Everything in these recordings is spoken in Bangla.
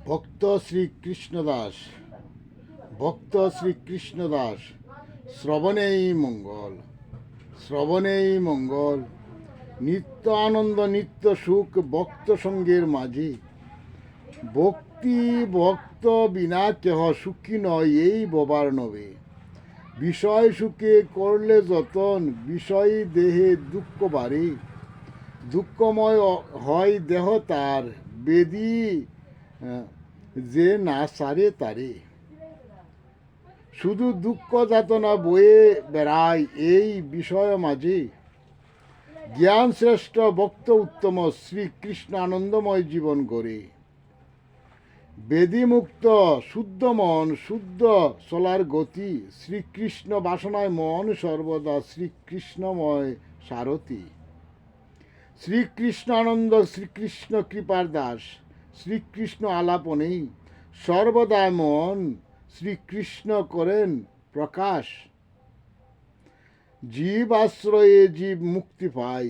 ভক্ত শ্রীকৃষ্ণদাস ভক্ত শ্রীকৃষ্ণদাস শ্রবণেই মঙ্গল, শ্রবণেই মঙ্গল। নিত্য আনন্দ নিত্য সুখ ভক্ত সঙ্গের মাঝে। ভক্তি ভক্ত বিনা কেহ সুখী নয় এই ববার নবে। বিষয় সুখে করলে যতন বিষয় দেহে দুঃখ বাড়ে। দুঃখময় হয় দেহ তার বেদি যে না সারে তারে। শুধু দুঃখ যাতনা বয়ে বেড়ায় এই বিষয় মাঝে। জ্ঞান শ্রেষ্ঠ ভক্ত উত্তম শ্রীকৃষ্ণ আনন্দময় জীবন গড়ে। বেদিমুক্ত শুদ্ধ মন শুদ্ধ চলার গতি। শ্রীকৃষ্ণ বাসনায় মন সর্বদা শ্রীকৃষ্ণময় সারথি। শ্রীকৃষ্ণ আনন্দ শ্রীকৃষ্ণ কৃপার দাস। শ্রীকৃষ্ণ আলাপনেই সর্বদা মন শ্রীকৃষ্ণ করেন প্রকাশ। জীব আশ্রয়ে জীব মুক্তি পায়,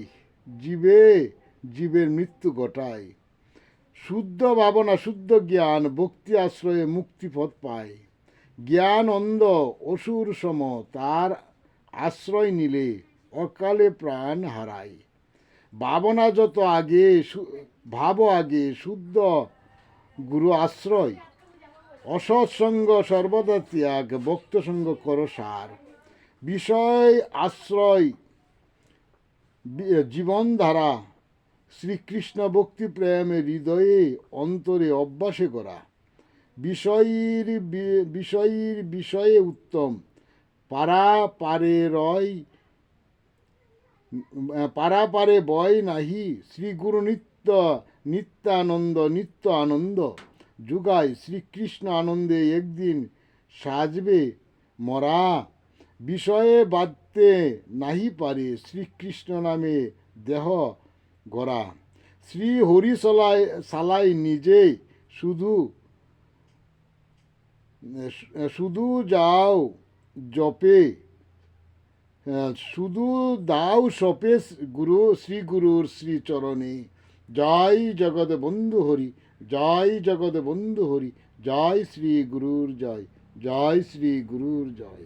জীবের মৃত্যু ঘটায়। শুদ্ধ ভাবনা শুদ্ধ জ্ঞান ভক্তি আশ্রয়ে মুক্তিপথ পায়। জ্ঞান অন্ধ অসুর সম তার আশ্রয় নিলে অকালে প্রাণ হারায়। ভাবনা যত আগে ভাবো আগে শুদ্ধ গুরু আশ্রয়। অসৎসঙ্গ সর্বদা ত্যাগ ভক্ত সঙ্গ কর সার। বিষয় আশ্রয় জীবনধারা। শ্রীকৃষ্ণ ভক্তি প্রেমে হৃদয়ে অন্তরে অভ্যাসে করা। বিষয়ে উত্তম পারা পারে বয় নাহি। শ্রীগুরু নিত্যানন্দ নিত্য আনন্দ যুগায়। শ্রীকৃষ্ণ আনন্দে একদিন সাজবে মরা। বিষয়ে বাঁধতে নাহি পারে শ্রীকৃষ্ণ নামে দেহ গড়া। শ্রী হরি সালাই নিজে শুধু যাও জপে। শুধু দাও সপে শ্রীগুরুর শ্রীচরণে। জয় জগৎ বন্ধু হরি, জয় জগৎ বন্ধু হরি, জয় শ্রী গুরুর জয়, জয় শ্রী গুরুর জয়।